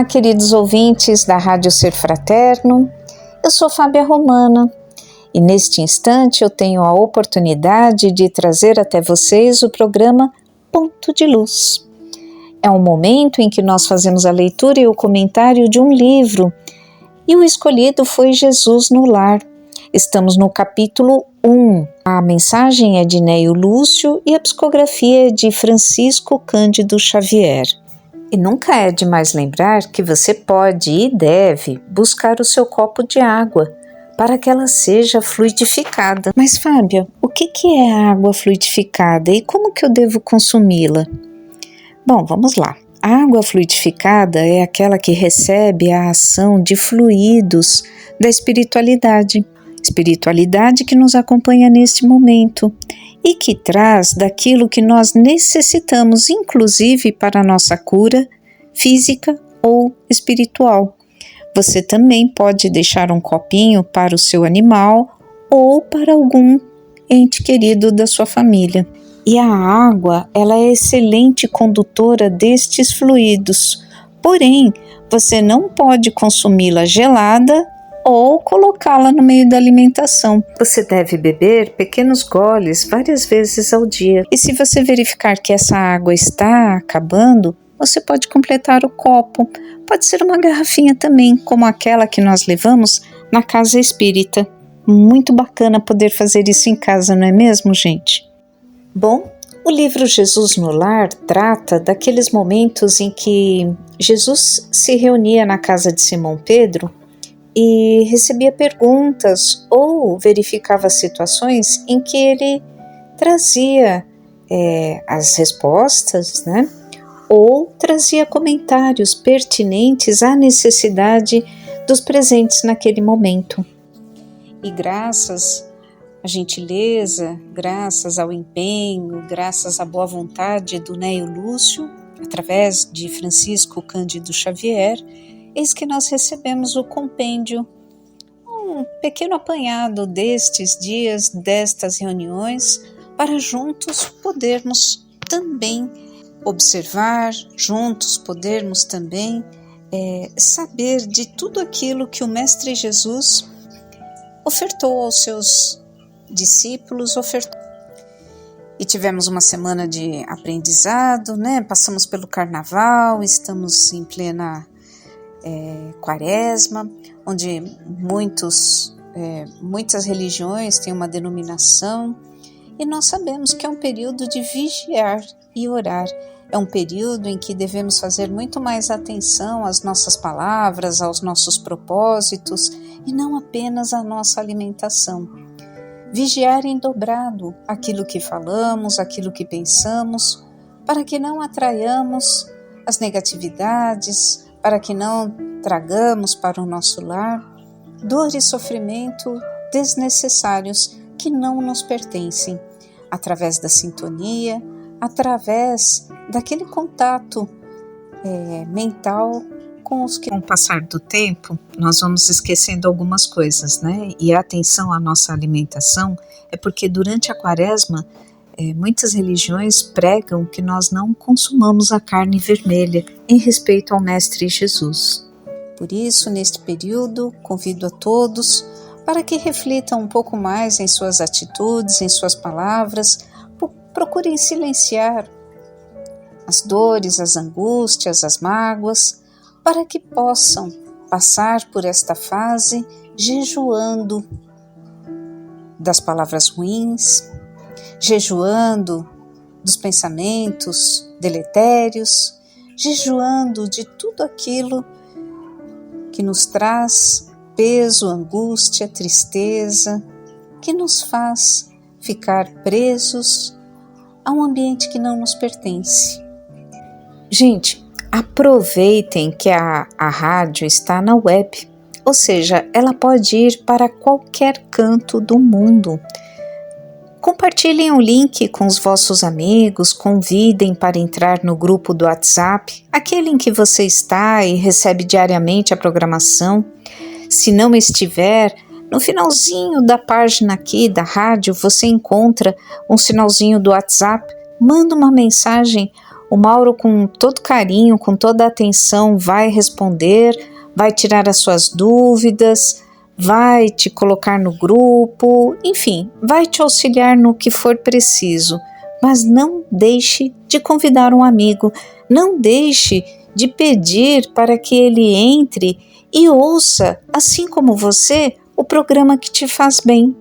Olá, queridos ouvintes da Rádio Ser Fraterno, eu sou Fábia Romana e neste instante eu tenho a oportunidade de trazer até vocês o programa Ponto de Luz. É um momento em que nós fazemos a leitura e o comentário de um livro e o escolhido foi Jesus no Lar. Estamos no capítulo 1. A mensagem é de Neio Lúcio e a psicografia é de Francisco Cândido Xavier. E nunca é demais lembrar que você pode e deve buscar o seu copo de água para que ela seja fluidificada. Mas Fábia, o que é a água fluidificada e como que eu devo consumi-la? Bom, vamos lá. A água fluidificada é aquela que recebe a ação de fluidos da espiritualidade que nos acompanha neste momento e que traz daquilo que nós necessitamos, inclusive para a nossa cura física ou espiritual. Você também pode deixar um copinho para o seu animal ou para algum ente querido da sua família. E a água, ela é excelente condutora destes fluidos, porém, você não pode consumi-la gelada ou colocá-la no meio da alimentação. Você deve beber pequenos goles várias vezes ao dia. E se você verificar que essa água está acabando, você pode completar o copo. Pode ser uma garrafinha também, como aquela que nós levamos na casa espírita. Muito bacana poder fazer isso em casa, não é mesmo, gente? Bom, o livro Jesus no Lar trata daqueles momentos em que Jesus se reunia na casa de Simão Pedro e recebia perguntas ou verificava situações em que ele trazia as respostas, né? Ou trazia comentários pertinentes à necessidade dos presentes naquele momento. E graças à gentileza, graças ao empenho, graças à boa vontade do Neio Lúcio, através de Francisco Cândido Xavier, eis que nós recebemos o compêndio, um pequeno apanhado destes dias, destas reuniões, para juntos podermos também observar, juntos podermos também saber de tudo aquilo que o Mestre Jesus ofertou aos seus discípulos, E tivemos uma semana de aprendizado, né? Passamos pelo carnaval, estamos em plena quaresma, onde muitas religiões têm uma denominação, e nós sabemos que é um período de vigiar e orar. É um período em que devemos fazer muito mais atenção às nossas palavras, aos nossos propósitos, e não apenas à nossa alimentação. Vigiar em dobrado aquilo que falamos, aquilo que pensamos, para que não atraiamos as negatividades, para que não tragamos para o nosso lar dor e sofrimento desnecessários que não nos pertencem, através da sintonia, através daquele contato mental com os que, com o passar do tempo, nós vamos esquecendo algumas coisas, né? E a atenção à nossa alimentação é porque durante a quaresma muitas religiões pregam que nós não consumamos a carne vermelha em respeito ao Mestre Jesus. Por isso, neste período, convido a todos para que reflitam um pouco mais em suas atitudes, em suas palavras, procurem silenciar as dores, as angústias, as mágoas, para que possam passar por esta fase jejuando das palavras ruins, jejuando dos pensamentos deletérios, jejuando de tudo aquilo que nos traz peso, angústia, tristeza, que nos faz ficar presos a um ambiente que não nos pertence. Gente, aproveitem que a rádio está na web, ou seja, ela pode ir para qualquer canto do mundo. Compartilhem o link com os vossos amigos, convidem para entrar no grupo do WhatsApp, aquele em que você está e recebe diariamente a programação. Se não estiver, no finalzinho da página aqui da rádio você encontra um sinalzinho do WhatsApp, manda uma mensagem o Mauro, com todo carinho, com toda a atenção, vai responder, vai tirar as suas dúvidas, vai te colocar no grupo, enfim, vai te auxiliar no que for preciso. Mas não deixe de convidar um amigo, não deixe de pedir para que ele entre e ouça, assim como você, o programa que te faz bem.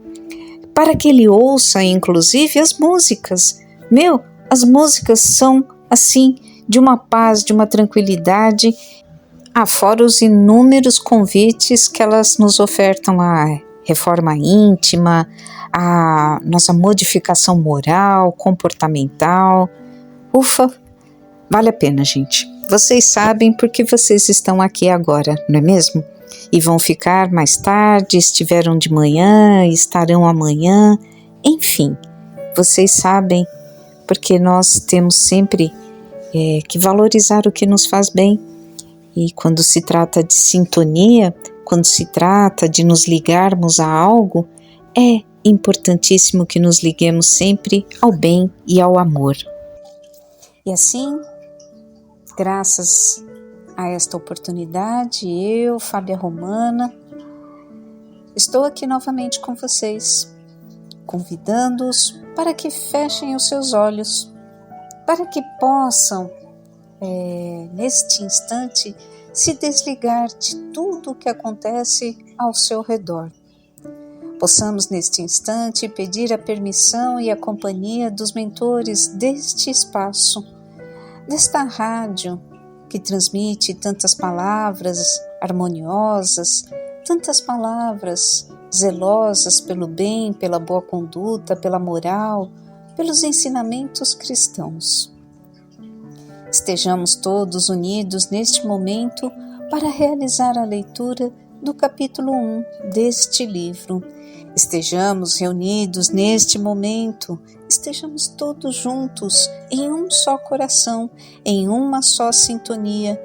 Para que ele ouça, inclusive, as músicas. As músicas são, assim, de uma paz, de uma tranquilidade, fora os inúmeros convites que elas nos ofertam, a reforma íntima, a nossa modificação moral, comportamental. Ufa, vale a pena, gente. Vocês sabem porque vocês estão aqui agora, não é mesmo? E vão ficar mais tarde, estiveram de manhã, estarão amanhã, enfim, vocês sabem porque nós temos sempre que valorizar o que nos faz bem. E quando se trata de sintonia, quando se trata de nos ligarmos a algo, é importantíssimo que nos liguemos sempre ao bem e ao amor. E assim, graças a esta oportunidade, eu, Fábia Romana, estou aqui novamente com vocês, convidando-os para que fechem os seus olhos, para que possam, neste instante, se desligar de tudo o que acontece ao seu redor. Possamos, neste instante, pedir a permissão e a companhia dos mentores deste espaço, desta rádio, que transmite tantas palavras harmoniosas, tantas palavras zelosas pelo bem, pela boa conduta, pela moral, pelos ensinamentos cristãos. Estejamos todos unidos neste momento para realizar a leitura do capítulo 1 deste livro. Estejamos reunidos neste momento, estejamos todos juntos em um só coração, em uma só sintonia,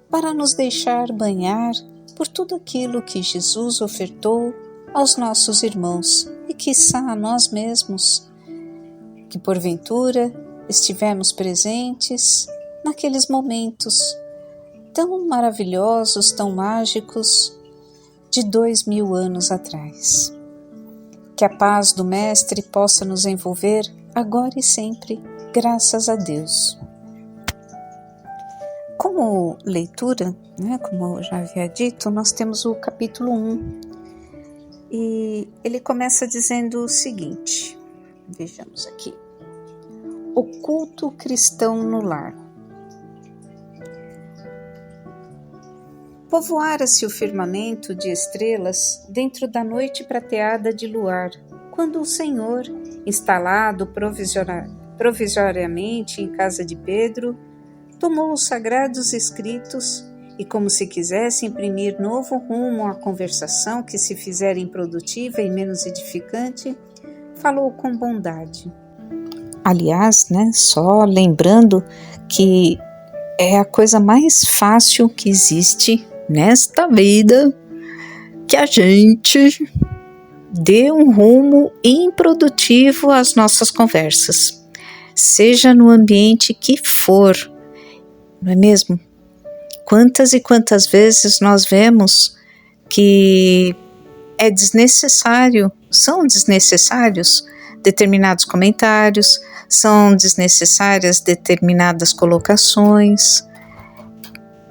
para nos deixar banhar por tudo aquilo que Jesus ofertou aos nossos irmãos e quiçá a nós mesmos, que porventura estivemos presentes naqueles momentos tão maravilhosos, tão mágicos de 2000 anos atrás. Que a paz do Mestre possa nos envolver agora e sempre, graças a Deus. Como leitura, como eu já havia dito, nós temos o capítulo 1 e ele começa dizendo o seguinte, vejamos aqui: o culto cristão no lar. Povoara-se o firmamento de estrelas dentro da noite prateada de luar, quando o Senhor, instalado provisoriamente em casa de Pedro, tomou os sagrados escritos e, como se quisesse imprimir novo rumo à conversação que se fizera improdutiva e menos edificante, falou com bondade. Aliás, só lembrando que é a coisa mais fácil que existe nesta vida, que a gente dê um rumo improdutivo às nossas conversas, seja no ambiente que for, não é mesmo? Quantas e quantas vezes nós vemos que são desnecessários determinados comentários, são desnecessárias determinadas colocações,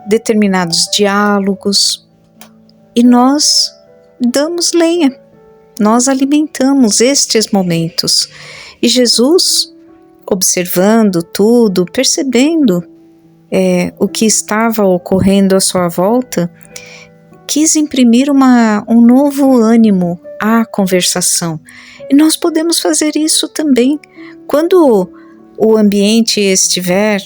determinados diálogos, e nós damos lenha, nós alimentamos estes momentos. E Jesus, observando tudo, percebendo o que estava ocorrendo à sua volta, quis imprimir um novo ânimo à conversação. E nós podemos fazer isso também. Quando o ambiente estiver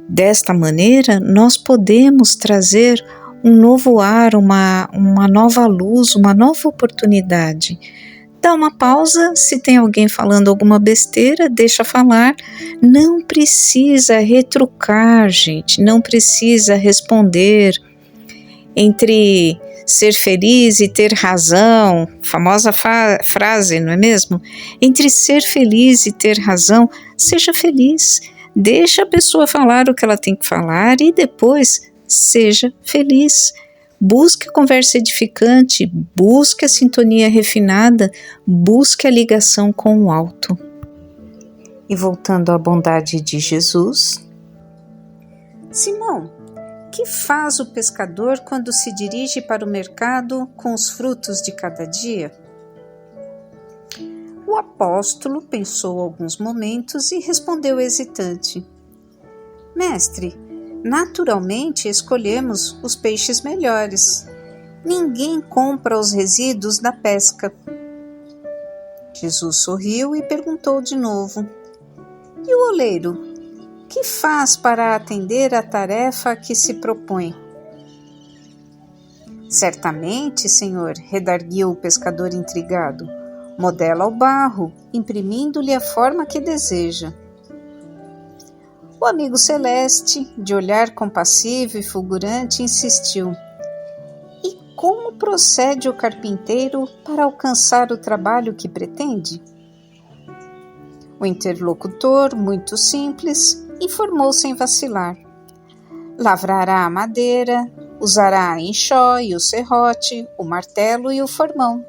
desta maneira, nós podemos trazer um novo ar, uma nova luz, uma nova oportunidade. Dá uma pausa, se tem alguém falando alguma besteira, deixa falar. Não precisa retrucar, gente, não precisa responder. Entre ser feliz e ter razão, famosa frase, não é mesmo? Entre ser feliz e ter razão, seja feliz. Deixa a pessoa falar o que ela tem que falar e depois seja feliz. Busque a conversa edificante, busque a sintonia refinada, busque a ligação com o alto. E voltando à bondade de Jesus, Simão, que faz o pescador quando se dirige para o mercado com os frutos de cada dia? O apóstolo pensou alguns momentos e respondeu hesitante: Mestre, naturalmente escolhemos os peixes melhores. Ninguém compra os resíduos da pesca. Jesus sorriu e perguntou de novo: E o oleiro? Que faz para atender à tarefa a que se propõe? Certamente, senhor, redarguiu o pescador intrigado. Modela o barro, imprimindo-lhe a forma que deseja. O amigo celeste, de olhar compassivo e fulgurante, insistiu. E como procede o carpinteiro para alcançar o trabalho que pretende? O interlocutor, muito simples, informou sem vacilar. Lavrará a madeira, usará a enxó e o serrote, o martelo e o formão.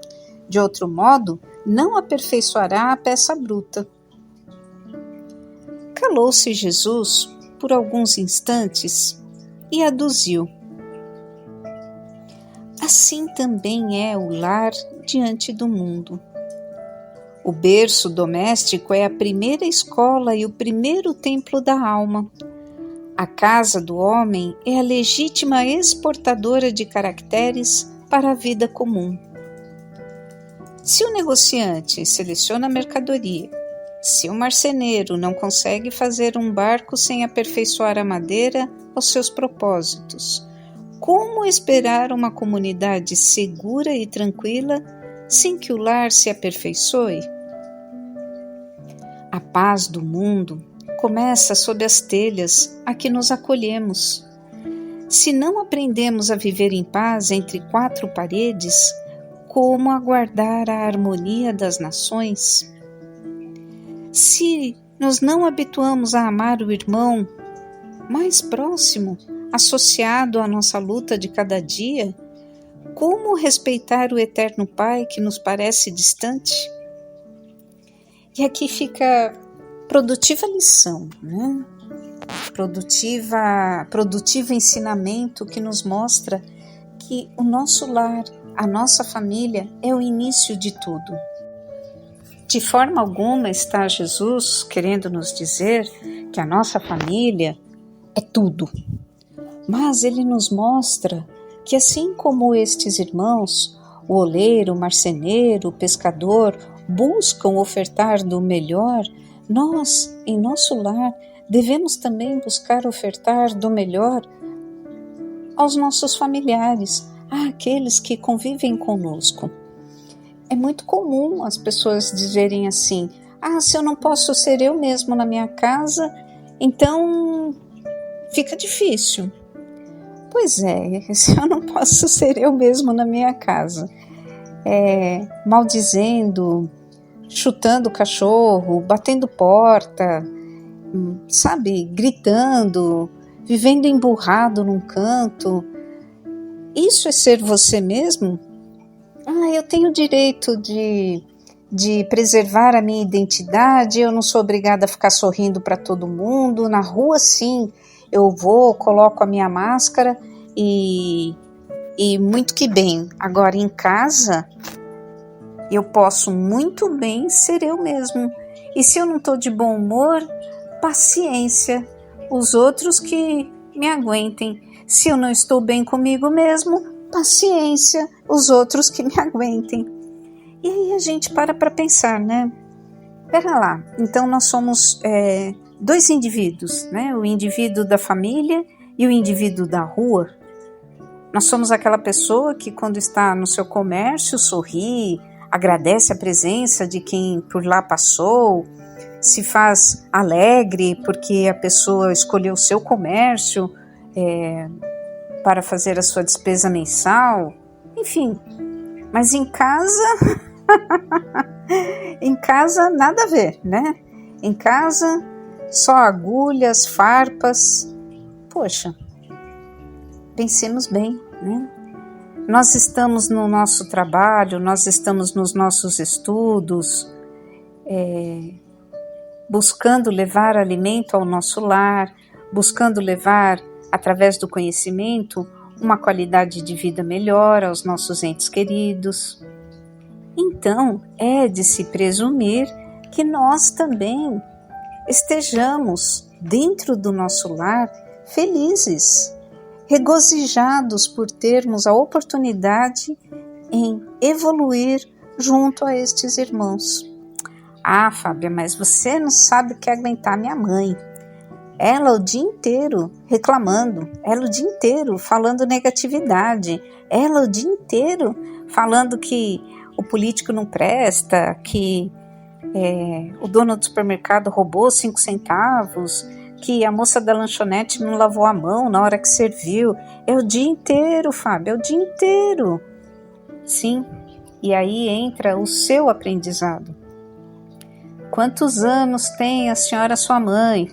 De outro modo, não aperfeiçoará a peça bruta. Calou-se Jesus por alguns instantes e aduziu. Assim também é o lar diante do mundo. O berço doméstico é a primeira escola e o primeiro templo da alma. A casa do homem é a legítima exportadora de caracteres para a vida comum. Se o negociante seleciona a mercadoria, se o marceneiro não consegue fazer um barco sem aperfeiçoar a madeira aos seus propósitos, como esperar uma comunidade segura e tranquila sem que o lar se aperfeiçoe? A paz do mundo começa sob as telhas a que nos acolhemos. Se não aprendemos a viver em paz entre quatro paredes, como aguardar a harmonia das nações? Se nos não habituamos a amar o irmão mais próximo, associado à nossa luta de cada dia, como respeitar o eterno Pai que nos parece distante? E aqui fica produtiva lição, né? Produtivo ensinamento que nos mostra que o nosso lar, a nossa família é o início de tudo. De forma alguma está Jesus querendo nos dizer que a nossa família é tudo. Mas ele nos mostra que assim como estes irmãos, o oleiro, o marceneiro, o pescador, buscam ofertar do melhor, nós, em nosso lar, devemos também buscar ofertar do melhor aos nossos familiares, àqueles que convivem conosco. É muito comum as pessoas dizerem assim, se eu não posso ser eu mesmo na minha casa, então fica difícil. Pois é, se eu não posso ser eu mesmo na minha casa, maldizendo, chutando o cachorro, batendo porta, sabe, gritando, vivendo emburrado num canto, isso é ser você mesmo? Eu tenho o direito de preservar a minha identidade, eu não sou obrigada a ficar sorrindo para todo mundo, na rua sim, eu coloco a minha máscara e muito que bem. Agora em casa, eu posso muito bem ser eu mesmo. E se eu não estou de bom humor, paciência, os outros que me aguentem. Se eu não estou bem comigo mesmo, paciência, os outros que me aguentem. E aí a gente para pensar, né? Pera lá, então nós somos dois indivíduos, né? O indivíduo da família e o indivíduo da rua. Nós somos aquela pessoa que quando está no seu comércio sorri, agradece a presença de quem por lá passou, se faz alegre porque a pessoa escolheu o seu comércio para fazer a sua despesa mensal, enfim. Mas em casa, em casa nada a ver, né? Em casa só agulhas, farpas. Poxa, pensemos bem, né? Nós estamos no nosso trabalho, nós estamos nos nossos estudos, buscando levar alimento ao nosso lar, buscando levar, através do conhecimento, uma qualidade de vida melhor aos nossos entes queridos. Então, é de se presumir que nós também estejamos dentro do nosso lar felizes, regozijados por termos a oportunidade em evoluir junto a estes irmãos. Ah, Fábia, mas você não sabe o que é aguentar minha mãe. Ela o dia inteiro reclamando, ela o dia inteiro falando negatividade, ela o dia inteiro falando que o político não presta, que o dono do supermercado roubou 5 centavos, que a moça da lanchonete não lavou a mão na hora que serviu. É o dia inteiro, Fábio, é o dia inteiro. Sim, e aí entra o seu aprendizado. Quantos anos tem a senhora sua mãe?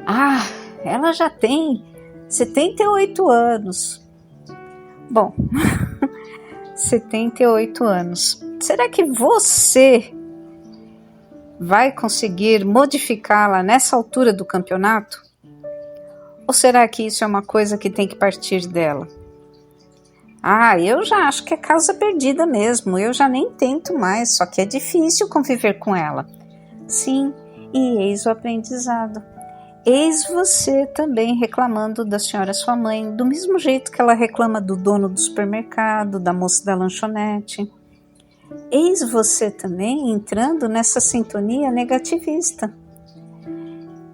Ah, ela já tem 78 anos. Bom, 78 anos. Será que você vai conseguir modificá-la nessa altura do campeonato? Ou será que isso é uma coisa que tem que partir dela? Ah, eu já acho que é causa perdida mesmo, eu já nem tento mais, só que é difícil conviver com ela. Sim, e eis o aprendizado. Eis você também reclamando da senhora sua mãe, do mesmo jeito que ela reclama do dono do supermercado, da moça da lanchonete. Eis você também entrando nessa sintonia negativista.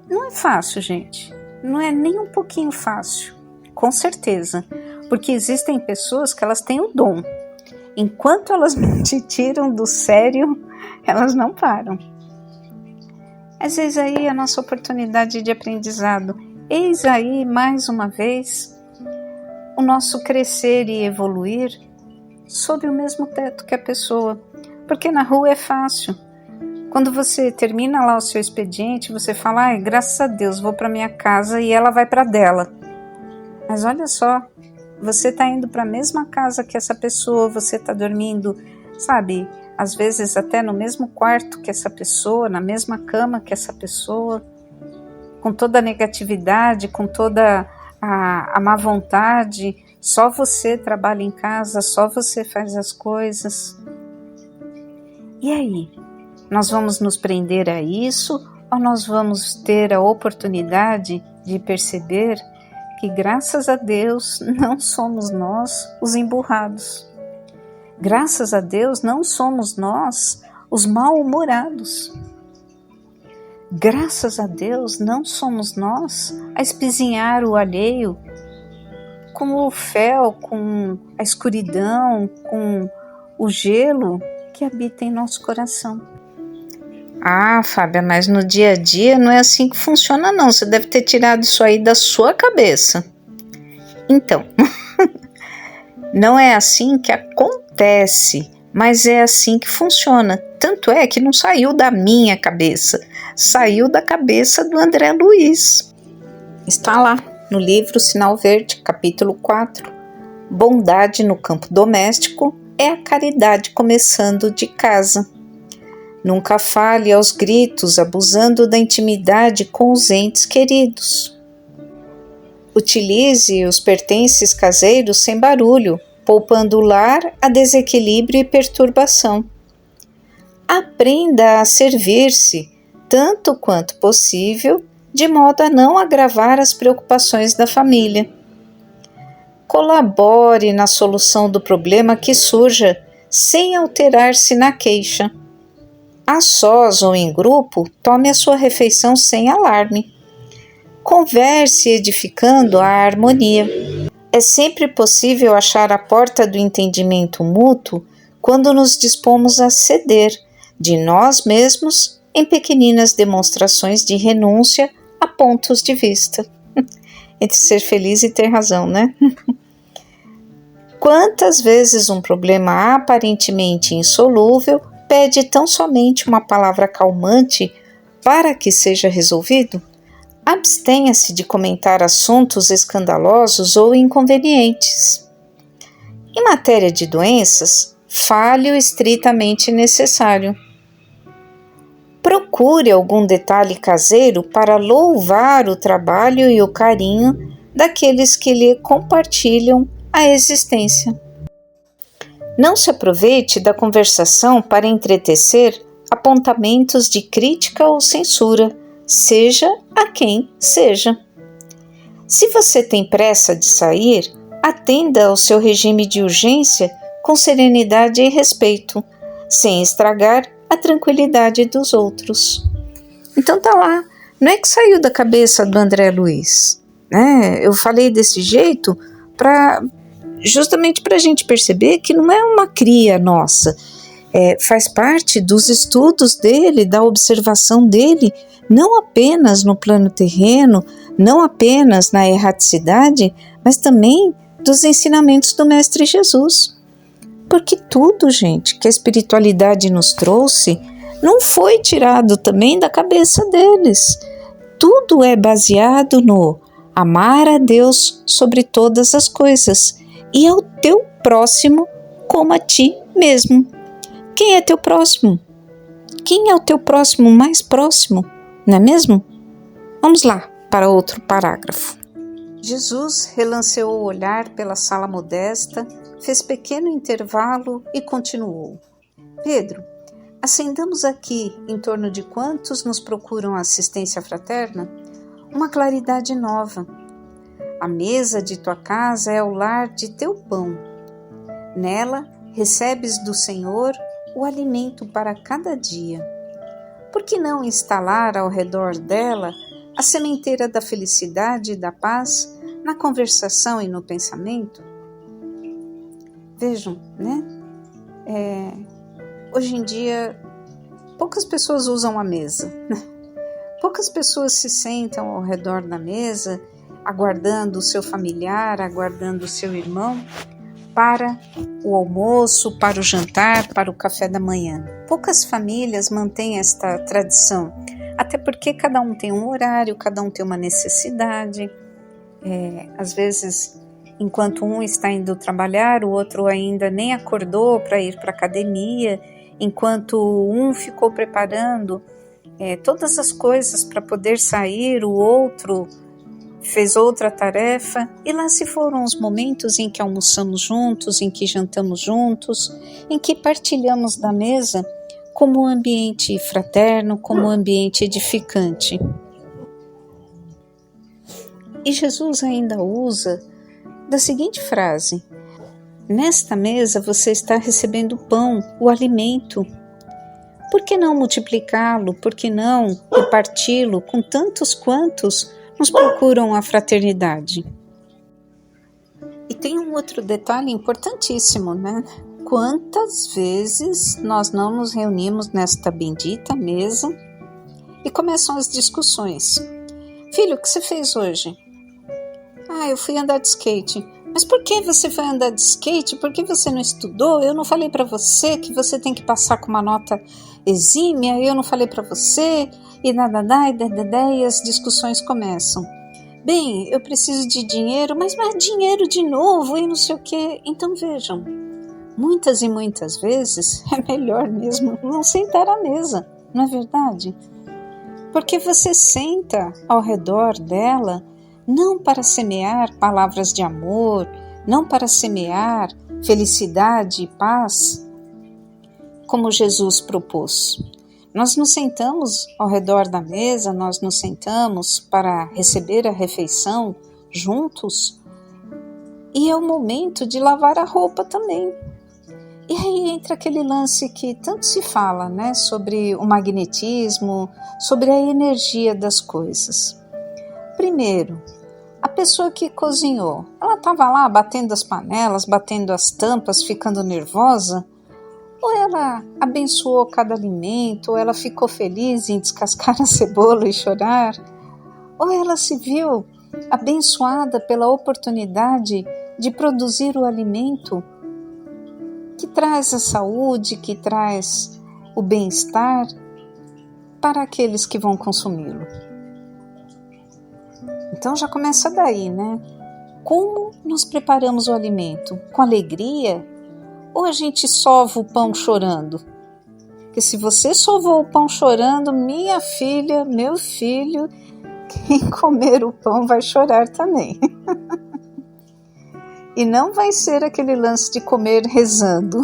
Não é fácil, gente. Não é nem um pouquinho fácil. Com certeza. Porque existem pessoas que elas têm o dom. Enquanto elas não te tiram do sério, elas não param. Mas eis aí a nossa oportunidade de aprendizado. Eis aí, mais uma vez, o nosso crescer e evoluir sob o mesmo teto que a pessoa. Porque na rua é fácil. Quando você termina lá o seu expediente, você fala, ai, graças a Deus, vou para minha casa, e ela vai para dela. Mas olha só, você está indo para a mesma casa que essa pessoa, você está dormindo, sabe, às vezes até no mesmo quarto que essa pessoa, na mesma cama que essa pessoa, com toda a negatividade, com toda a má vontade. Só você trabalha em casa, só você faz as coisas. E aí? Nós vamos nos prender a isso ou nós vamos ter a oportunidade de perceber que, graças a Deus, não somos nós os emburrados. Graças a Deus, não somos nós os mal-humorados. Graças a Deus, não somos nós a espizinhar o alheio com o fel, com a escuridão, com o gelo que habita em nosso coração. Ah, Fábia, mas no dia a dia não é assim que funciona não, você deve ter tirado isso aí da sua cabeça. Então, não é assim que acontece, mas é assim que funciona. Tanto é que não saiu da minha cabeça, saiu da cabeça do André Luiz. Está lá no livro Sinal Verde, capítulo 4. Bondade no campo doméstico é a caridade começando de casa. Nunca fale aos gritos, abusando da intimidade com os entes queridos. Utilize os pertences caseiros sem barulho, poupando o lar a desequilíbrio e perturbação. Aprenda a servir-se, tanto quanto possível, de modo a não agravar as preocupações da família. Colabore na solução do problema que surja, sem alterar-se na queixa. A sós ou em grupo, tome a sua refeição sem alarme. Converse edificando a harmonia. É sempre possível achar a porta do entendimento mútuo quando nos dispomos a ceder de nós mesmos em pequeninas demonstrações de renúncia a pontos de vista. Entre ser feliz e ter razão, né? Quantas vezes um problema aparentemente insolúvel pede tão somente uma palavra calmante para que seja resolvido, abstenha-se de comentar assuntos escandalosos ou inconvenientes. Em matéria de doenças, fale o estritamente necessário. Procure algum detalhe caseiro para louvar o trabalho e o carinho daqueles que lhe compartilham a existência. Não se aproveite da conversação para entretecer apontamentos de crítica ou censura, seja a quem seja. Se você tem pressa de sair, atenda ao seu regime de urgência com serenidade e respeito, sem estragar a tranquilidade dos outros. Então tá lá, não é que saiu da cabeça do André Luiz, né? Eu falei desse jeito justamente para a gente perceber que não é uma cria nossa, faz parte dos estudos dele, da observação dele, não apenas no plano terreno, não apenas na erraticidade, mas também dos ensinamentos do Mestre Jesus. Porque tudo, gente, que a espiritualidade nos trouxe, não foi tirado também da cabeça deles. Tudo é baseado no amar a Deus sobre todas as coisas e ao teu próximo como a ti mesmo. Quem é teu próximo? Quem é o teu próximo mais próximo? Não é mesmo? Vamos lá para outro parágrafo. Jesus relanceou o olhar pela sala modesta, fez pequeno intervalo e continuou. Pedro, acendamos aqui, em torno de quantos nos procuram assistência fraterna, uma claridade nova. A mesa de tua casa é o lar de teu pão. Nela recebes do Senhor o alimento para cada dia. Por que não instalar ao redor dela a sementeira da felicidade e da paz na conversação e no pensamento? Vejam, né? Hoje em dia, poucas pessoas usam a mesa, né? Poucas pessoas se sentam ao redor da mesa, aguardando o seu familiar, aguardando o seu irmão, para o almoço, para o jantar, para o café da manhã. Poucas famílias mantêm esta tradição, até porque cada um tem um horário, cada um tem uma necessidade. Às vezes, enquanto um está indo trabalhar, o outro ainda nem acordou para ir para a academia, enquanto um ficou preparando todas as coisas para poder sair, o outro fez outra tarefa, e lá se foram os momentos em que almoçamos juntos, em que jantamos juntos, em que partilhamos da mesa como um ambiente fraterno, como um ambiente edificante. E Jesus ainda usa da seguinte frase: nesta mesa você está recebendo o pão, o alimento. Por que não multiplicá-lo? Por que não reparti-lo com tantos quantos nos procuram a fraternidade? E tem um outro detalhe importantíssimo, né? Quantas vezes nós não nos reunimos nesta bendita mesa e começam as discussões. Filho, o que você fez hoje? Eu fui andar de skate. Mas por que você foi andar de skate? Por que você não estudou? Eu não falei para você que você tem que passar com uma nota exímia? Eu não falei para você? E as discussões começam. Bem, eu preciso de dinheiro, mas dinheiro de novo e não sei o quê. Então vejam, muitas e muitas vezes é melhor mesmo não sentar à mesa, não é verdade? Porque você senta ao redor dela não para semear palavras de amor, não para semear felicidade e paz, como Jesus propôs. Nós nos sentamos ao redor da mesa, nós nos sentamos para receber a refeição juntos, e é o momento de lavar a roupa também. E aí entra aquele lance que tanto se fala, né, sobre o magnetismo, sobre a energia das coisas. Primeiro, a pessoa que cozinhou, ela estava lá batendo as panelas, batendo as tampas, ficando nervosa? Ou ela abençoou cada alimento, ou ela ficou feliz em descascar a cebola e chorar? Ou ela se viu abençoada pela oportunidade de produzir o alimento que traz a saúde, que traz o bem-estar para aqueles que vão consumi-lo. Então já começa daí, né? Como nós preparamos o alimento? Com alegria? Ou a gente sova o pão chorando? Porque se você sovou o pão chorando, minha filha, meu filho, quem comer o pão vai chorar também. E não vai ser aquele lance de comer rezando,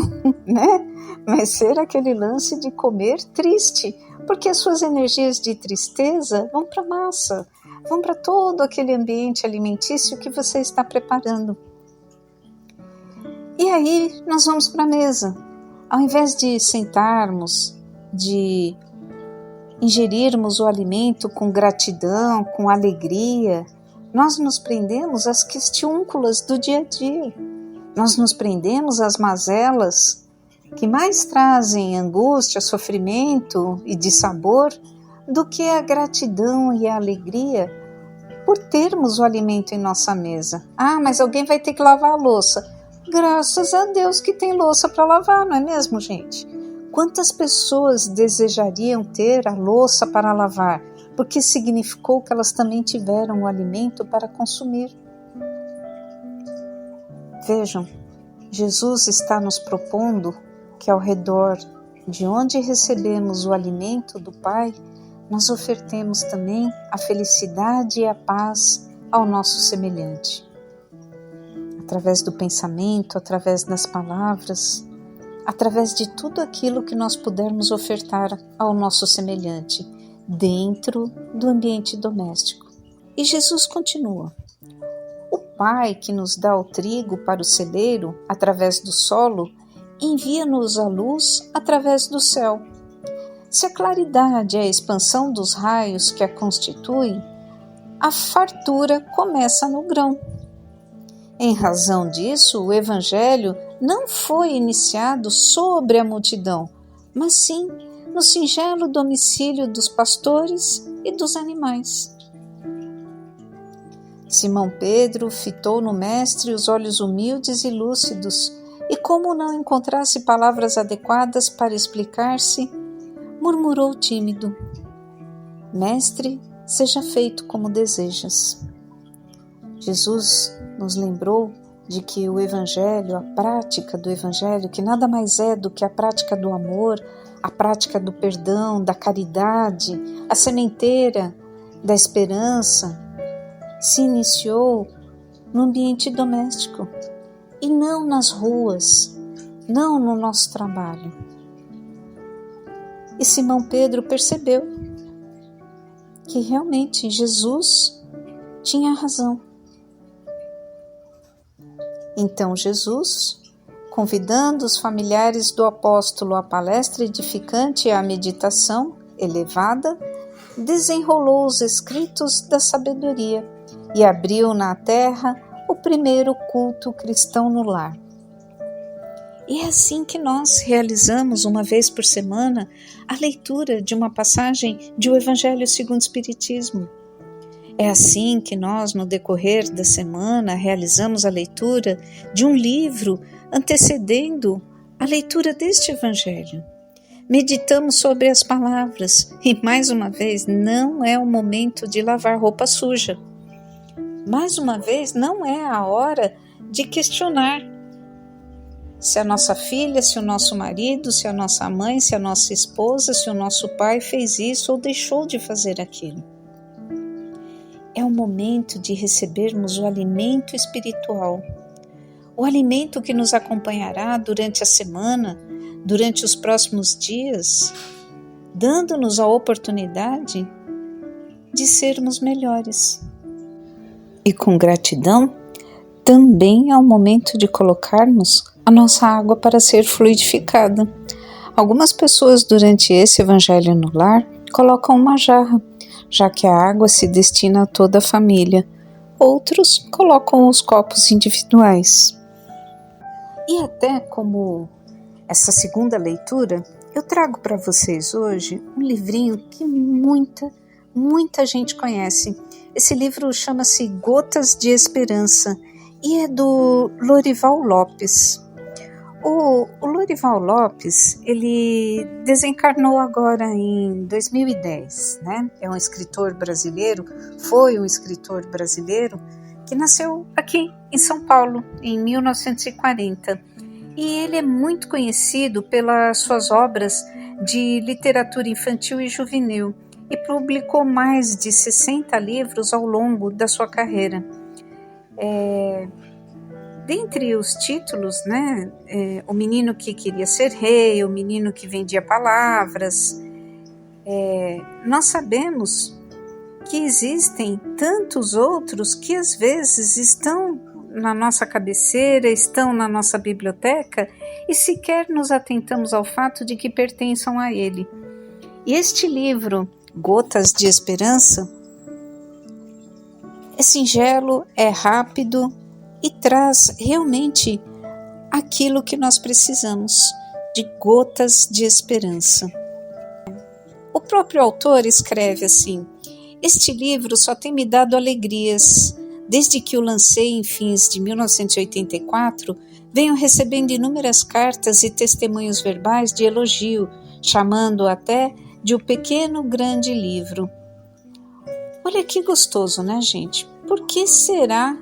né? Vai ser aquele lance de comer triste, porque as suas energias de tristeza vão para a massa, vão para todo aquele ambiente alimentício que você está preparando. E aí nós vamos para a mesa. Ao invés de sentarmos, de ingerirmos o alimento com gratidão, com alegria, nós nos prendemos às questiúnculas do dia a dia. Nós nos prendemos às mazelas que mais trazem angústia, sofrimento e dissabor do que a gratidão e a alegria por termos o alimento em nossa mesa. Ah, mas alguém vai ter que lavar a louça. Graças a Deus que tem louça para lavar, não é mesmo, gente? Quantas pessoas desejariam ter a louça para lavar, porque significou que elas também tiveram o alimento para consumir. Vejam, Jesus está nos propondo que ao redor de onde recebemos o alimento do Pai, nós ofertemos também a felicidade e a paz ao nosso semelhante. Através do pensamento, através das palavras, através de tudo aquilo que nós pudermos ofertar ao nosso semelhante, dentro do ambiente doméstico. E Jesus continua. O Pai que nos dá o trigo para o celeiro, através do solo, envia-nos a luz através do céu. Se a claridade é a expansão dos raios que a constituem, a fartura começa no grão. Em razão disso, o Evangelho não foi iniciado sobre a multidão, mas sim no singelo domicílio dos pastores e dos animais. Simão Pedro fitou no Mestre os olhos humildes e lúcidos, e como não encontrasse palavras adequadas para explicar-se, murmurou tímido: Mestre, seja feito como desejas. Jesus nos lembrou de que o Evangelho, a prática do Evangelho, que nada mais é do que a prática do amor, a prática do perdão, da caridade, a sementeira da esperança, se iniciou no ambiente doméstico e não nas ruas, não no nosso trabalho. E Simão Pedro percebeu que realmente Jesus tinha razão. Então Jesus, convidando os familiares do apóstolo à palestra edificante e à meditação elevada, desenrolou os escritos da sabedoria e abriu na terra o primeiro culto cristão no lar. E é assim que nós realizamos uma vez por semana a leitura de uma passagem de O Evangelho segundo o Espiritismo. É assim que nós, no decorrer da semana, realizamos a leitura de um livro antecedendo a leitura deste Evangelho. Meditamos sobre as palavras e, mais uma vez, não é o momento de lavar roupa suja. Mais uma vez, não é a hora de questionar se a nossa filha, se o nosso marido, se a nossa mãe, se a nossa esposa, se o nosso pai fez isso ou deixou de fazer aquilo. É o momento de recebermos o alimento espiritual, o alimento que nos acompanhará durante a semana, durante os próximos dias, dando-nos a oportunidade de sermos melhores. E com gratidão, também é o momento de colocarmos a nossa água para ser fluidificada. Algumas pessoas durante esse Evangelho no lar colocam uma jarra, já que a água se destina a toda a família. Outros colocam os copos individuais. E até como essa segunda leitura, eu trago para vocês hoje um livrinho que muita gente conhece. Esse livro chama-se Gotas de Esperança e é do Lorival Lopes. O Lorival Lopes, ele desencarnou agora em 2010, né? É um escritor brasileiro, foi um escritor brasileiro que nasceu aqui em São Paulo em 1940. E ele é muito conhecido pelas suas obras de literatura infantil e juvenil e publicou mais de 60 livros ao longo da sua carreira. Dentre os títulos, né, O Menino que Queria Ser Rei, O Menino que Vendia Palavras, nós sabemos que existem tantos outros que às vezes estão na nossa cabeceira, estão na nossa biblioteca e sequer nos atentamos ao fato de que pertençam a ele. E este livro, Gotas de Esperança, é singelo, é rápido e traz realmente aquilo que nós precisamos, de gotas de esperança. O próprio autor escreve assim: este livro só tem me dado alegrias. Desde que o lancei em fins de 1984, venho recebendo inúmeras cartas e testemunhos verbais de elogio, chamando-o até de o pequeno grande livro. Olha que gostoso, né, gente? Por que será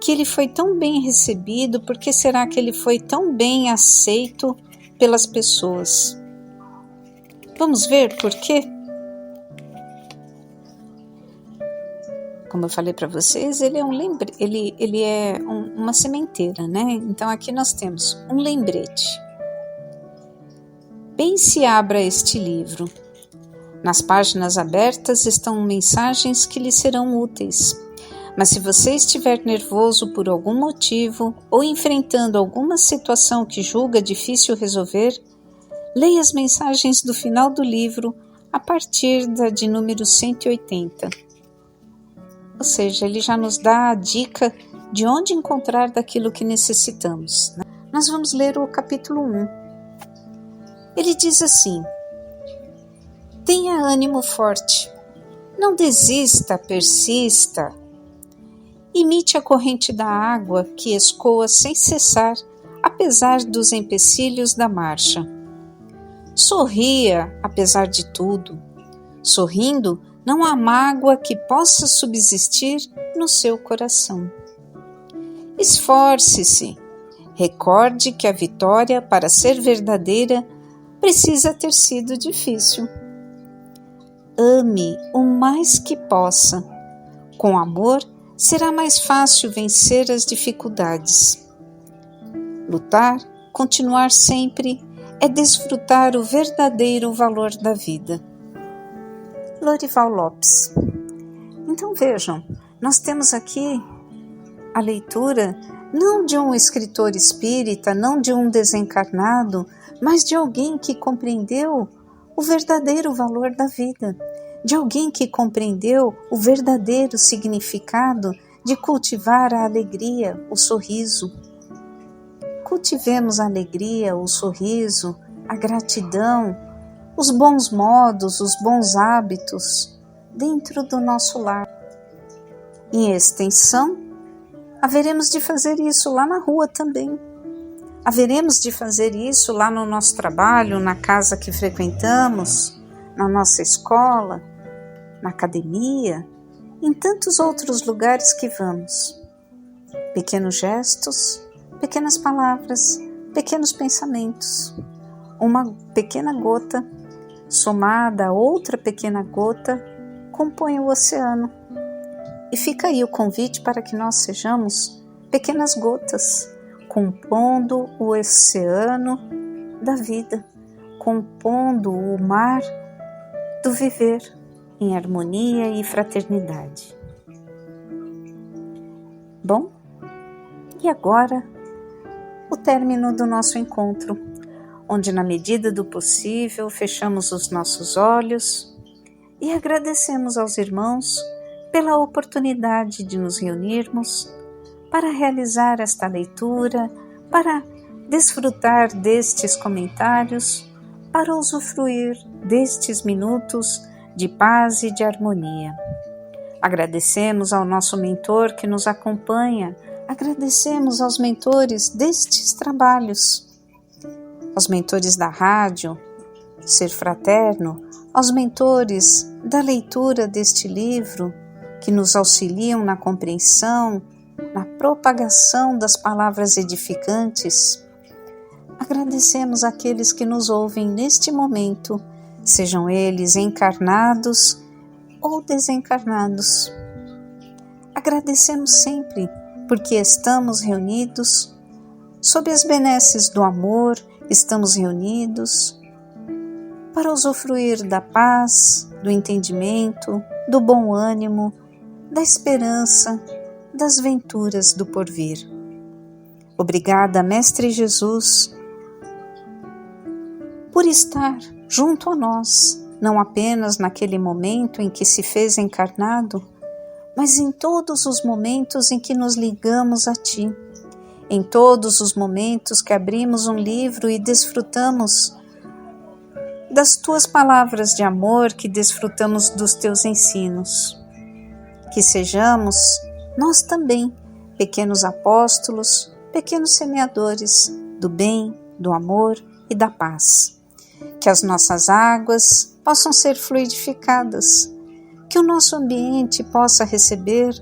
que ele foi tão bem recebido? Por que será que ele foi tão bem aceito pelas pessoas? Vamos ver por quê? Como eu falei para vocês, ele é uma sementeira, né? Então aqui nós temos um lembrete. Bem se abra este livro. Nas páginas abertas estão mensagens que lhe serão úteis. Mas se você estiver nervoso por algum motivo ou enfrentando alguma situação que julga difícil resolver, leia as mensagens do final do livro a partir da de número 180. Ou seja, ele já nos dá a dica de onde encontrar daquilo que necessitamos, né? Nós vamos ler o capítulo 1. Ele diz assim: tenha ânimo forte, não desista, persista. Imite a corrente da água que escoa sem cessar, apesar dos empecilhos da marcha. Sorria, apesar de tudo. Sorrindo, não há mágoa que possa subsistir no seu coração. Esforce-se. Recorde que a vitória, para ser verdadeira, precisa ter sido difícil. Ame o mais que possa. Com amor, será mais fácil vencer as dificuldades. Lutar, continuar sempre, é desfrutar o verdadeiro valor da vida. Lorival Lopes. Então vejam, nós temos aqui a leitura não de um escritor espírita, não de um desencarnado, mas de alguém que compreendeu o verdadeiro valor da vida, de alguém que compreendeu o verdadeiro significado de cultivar a alegria, o sorriso. Cultivemos a alegria, o sorriso, a gratidão, os bons modos, os bons hábitos dentro do nosso lar. Em extensão, haveremos de fazer isso lá na rua também. Haveremos de fazer isso lá no nosso trabalho, na casa que frequentamos, na nossa escola, na academia, em tantos outros lugares que vamos. Pequenos gestos, pequenas palavras, pequenos pensamentos. Uma pequena gota, somada a outra pequena gota, compõe o oceano. E fica aí o convite para que nós sejamos pequenas gotas, compondo o oceano da vida, compondo o mar do viver em harmonia e fraternidade. Bom, e agora o término do nosso encontro, onde na medida do possível fechamos os nossos olhos e agradecemos aos irmãos pela oportunidade de nos reunirmos para realizar esta leitura, para desfrutar destes comentários, para usufruir destes minutos de paz e de harmonia. Agradecemos ao nosso mentor que nos acompanha, agradecemos aos mentores destes trabalhos aos mentores da rádio Ser Fraterno, aos mentores da leitura deste livro, que nos auxiliam na compreensão, na propagação das palavras edificantes. Agradecemos àqueles que nos ouvem neste momento, sejam eles encarnados ou desencarnados. Agradecemos sempre porque estamos reunidos, sob as benesses do amor, estamos reunidos para usufruir da paz, do entendimento, do bom ânimo, da esperança, das venturas do porvir. Obrigada, Mestre Jesus, por estar junto a nós, não apenas naquele momento em que se fez encarnado, mas em todos os momentos em que nos ligamos a Ti, em todos os momentos que abrimos um livro e desfrutamos das Tuas palavras de amor, que desfrutamos dos Teus ensinos. Que sejamos nós também pequenos apóstolos, pequenos semeadores do bem, do amor e da paz. Que as nossas águas possam ser fluidificadas, que o nosso ambiente possa receber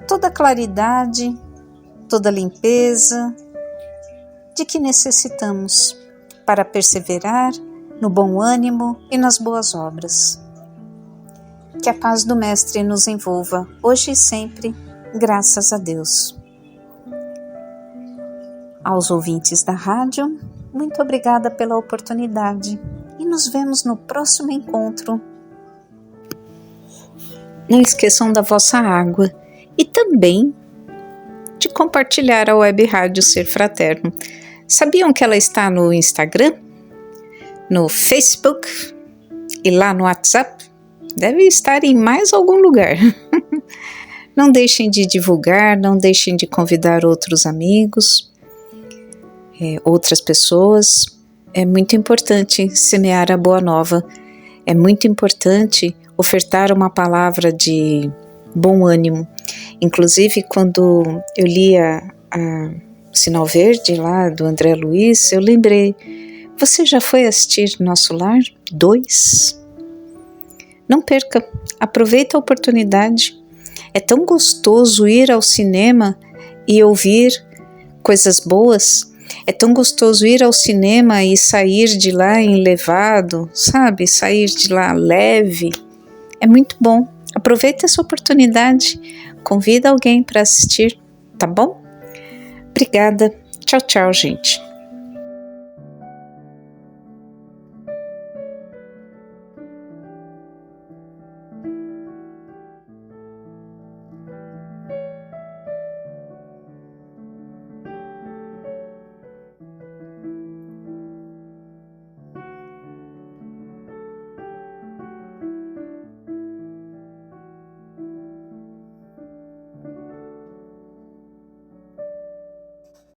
toda a claridade, toda a limpeza de que necessitamos para perseverar no bom ânimo e nas boas obras. Que a paz do Mestre nos envolva, hoje e sempre, graças a Deus. Aos ouvintes da rádio, muito obrigada pela oportunidade e nos vemos no próximo encontro. Não esqueçam da vossa água e também de compartilhar a Web Rádio Ser Fraterno. Sabiam que ela está no Instagram, no Facebook e lá no WhatsApp? Deve estar em mais algum lugar. Não deixem de divulgar, não deixem de convidar outros amigos, outras pessoas. É muito importante semear a boa nova. É muito importante ofertar uma palavra de bom ânimo. Inclusive, quando eu li a Sinal Verde lá do André Luiz, eu lembrei, você já foi assistir Nosso Lar 2? Não perca, aproveita a oportunidade. É tão gostoso ir ao cinema e ouvir coisas boas. É tão gostoso ir ao cinema e sair de lá enlevado, sabe? Sair de lá leve. É muito bom. Aproveita essa oportunidade. Convida alguém para assistir, tá bom? Obrigada. Tchau, tchau, gente.